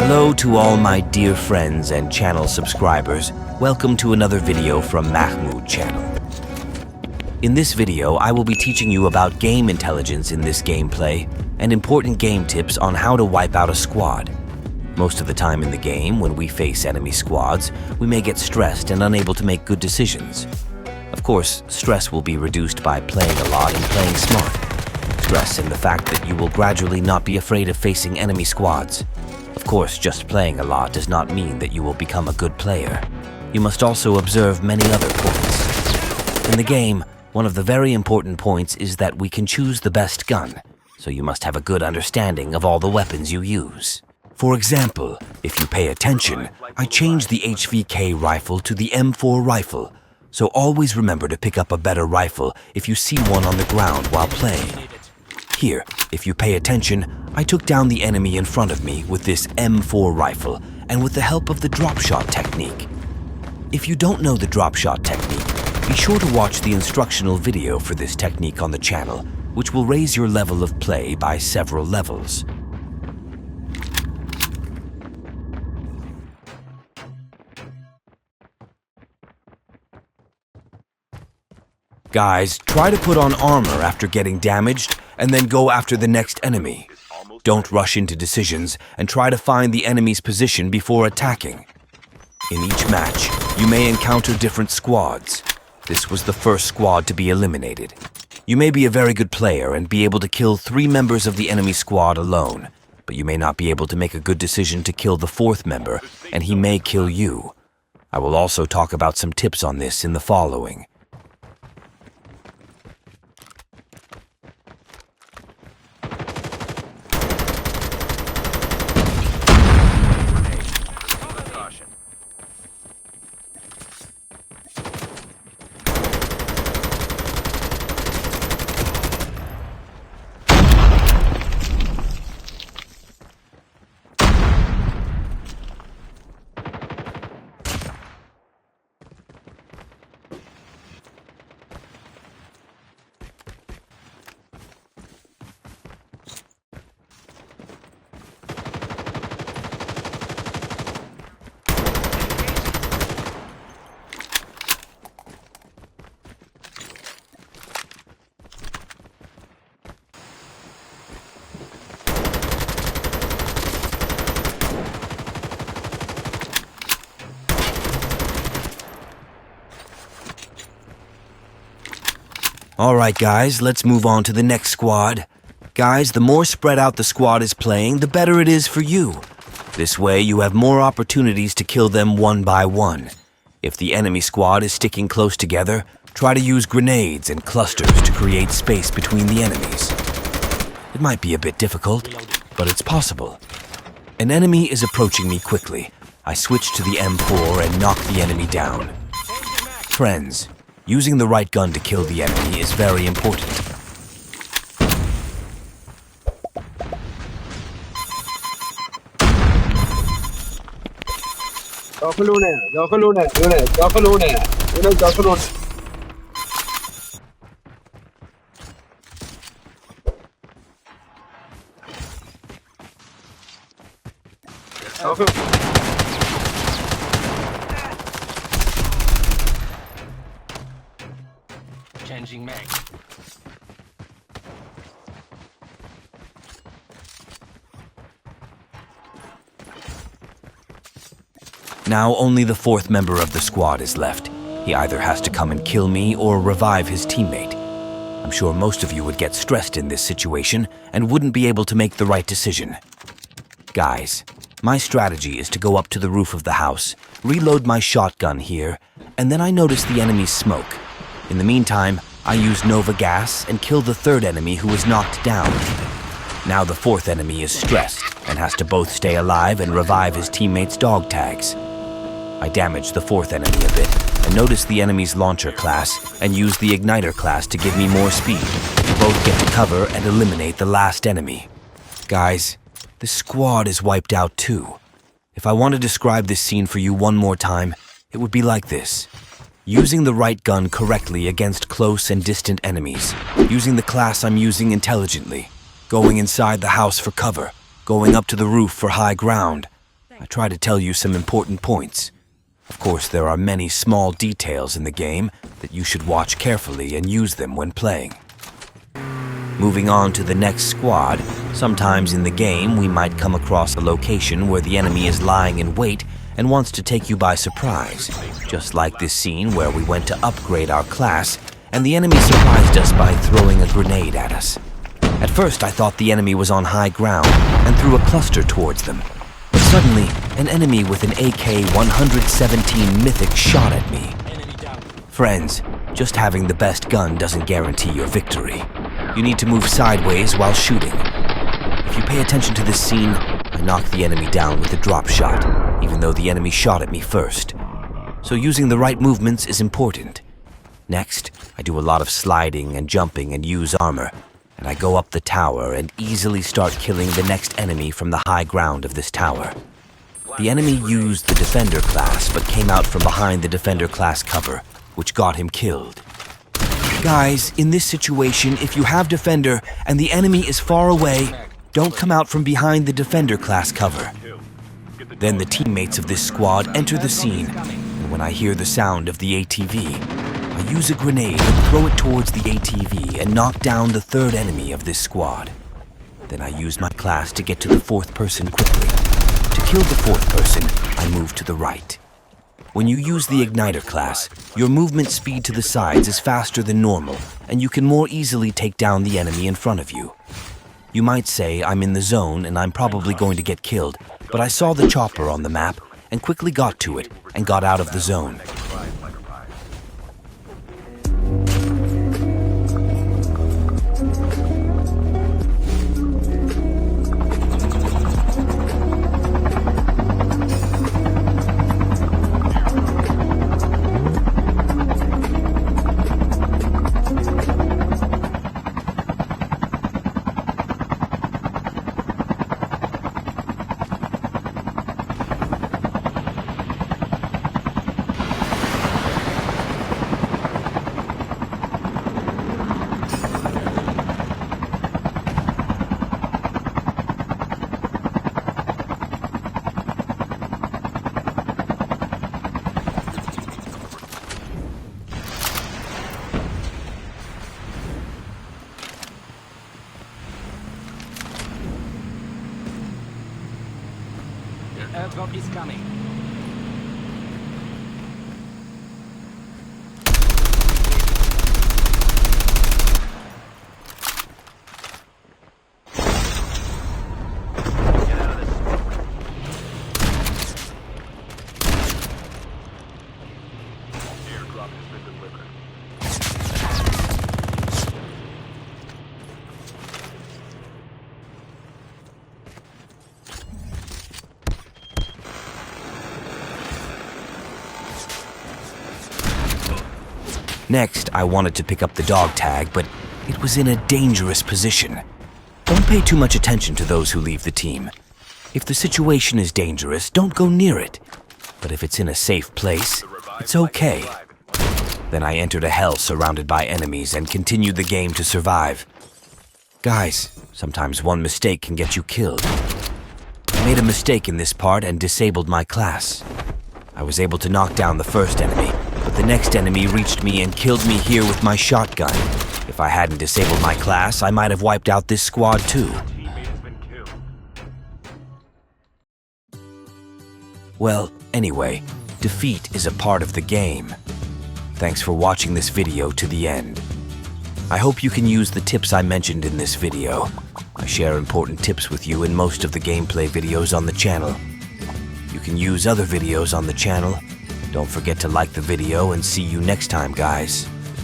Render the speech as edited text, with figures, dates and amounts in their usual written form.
Hello to all my dear friends and channel subscribers. Welcome to another video from Mahmoud channel. In this video, I will be teaching you about game intelligence in this gameplay and important game tips on how to wipe out a squad. Most of the time in the game, when we face enemy squads, we may get stressed and unable to make good decisions. Of course, stress will be reduced by playing a lot and playing smart. Stress in the fact that you will gradually not be afraid of facing enemy squads. Of course, just playing a lot does not mean that you will become a good player. You must also observe many other points. In the game, one of the very important points is that we can choose the best gun, so you must have a good understanding of all the weapons you use. For example, if you pay attention, I changed the HVK rifle to the M4 rifle, so always remember to pick up a better rifle if you see one on the ground while playing. Here, if you pay attention, I took down the enemy in front of me with this M4 rifle and with the help of the drop shot technique. If you don't know the drop shot technique, be sure to watch the instructional video for this technique on the channel, which will raise your level of play by several levels. Guys, try to put on armor after getting damaged and then go after the next enemy. Don't rush into decisions and try to find the enemy's position before attacking. In each match, you may encounter different squads. This was the first squad to be eliminated. You may be a very good player and be able to kill 3 members of the enemy squad alone, but you may not be able to make a good decision to kill the 4th member, and he may kill you. I will also talk about some tips on this in the following. Alright guys, let's move on to the next squad. Guys, the more spread out the squad is playing, the better it is for you. This way you have more opportunities to kill them one by one. If the enemy squad is sticking close together, try to use grenades and clusters to create space between the enemies. It might be a bit difficult, but it's possible. An enemy is approaching me quickly. I switch to the M4 and knock the enemy down. Friends, using the right gun to kill the enemy is very important. Changing mag. Now only the 4th member of the squad is left. He either has to come and kill me or revive his teammate. I'm sure most of you would get stressed in this situation and wouldn't be able to make the right decision. Guys, my strategy is to go up to the roof of the house, reload my shotgun here, and then I notice the enemy's smoke. In the meantime, I use Nova gas and kill the 3rd enemy who is knocked down. Now the 4th enemy is stressed and has to both stay alive and revive his teammates' dog tags. I damage the 4th enemy a bit and notice the enemy's launcher class and use the igniter class to give me more speed. We both get to cover and eliminate the last enemy. Guys, the squad is wiped out too. If I want to describe this scene for you one more time, it would be like this. Using the right gun correctly against close and distant enemies. Using the class I'm using intelligently. Going inside the house for cover. Going up to the roof for high ground. I try to tell you some important points. Of course, there are many small details in the game that you should watch carefully and use them when playing. Moving on to the next squad, sometimes in the game we might come across a location where the enemy is lying in wait and wants to take you by surprise, just like this scene where we went to upgrade our class and the enemy surprised us by throwing a grenade at us. At first I thought the enemy was on high ground and threw a cluster towards them. But suddenly, an enemy with an AK-117 Mythic shot at me. Friends, just having the best gun doesn't guarantee your victory. You need to move sideways while shooting. If you pay attention to this scene, I knocked the enemy down with a drop shot, even though the enemy shot at me first. So using the right movements is important. Next, I do a lot of sliding and jumping and use armor, and I go up the tower and easily start killing the next enemy from the high ground of this tower. The enemy used the Defender class, but came out from behind the Defender class cover, which got him killed. Guys, in this situation, if you have Defender and the enemy is far away, don't come out from behind the Defender class cover. Then the teammates of this squad enter the scene, and when I hear the sound of the ATV, I use a grenade and throw it towards the ATV and knock down the third enemy of this squad. Then I use my class to get to the fourth person quickly. To kill the fourth person, I move to the right. When you use the Igniter class, your movement speed to the sides is faster than normal, and you can more easily take down the enemy in front of you. You might say I'm in the zone and I'm probably going to get killed, but I saw the chopper on the map and quickly got to it and got out of the zone. Airdrop is coming. Get out of this smoke. Airdrop has been delivered. Next, I wanted to pick up the dog tag, but it was in a dangerous position. Don't pay too much attention to those who leave the team. If the situation is dangerous, don't go near it. But if it's in a safe place, it's okay. Then I entered a hell surrounded by enemies and continued the game to survive. Guys, sometimes one mistake can get you killed. I made a mistake in this part and disabled my class. I was able to knock down the first enemy, but the next enemy reached me and killed me here with my shotgun. If I hadn't disabled my class, I might have wiped out this squad too. Well, anyway, defeat is a part of the game. Thanks for watching this video to the end. I hope you can use the tips I mentioned in this video. I share important tips with you in most of the gameplay videos on the channel. You can use other videos on the channel. Don't forget to like the video and see you next time, guys.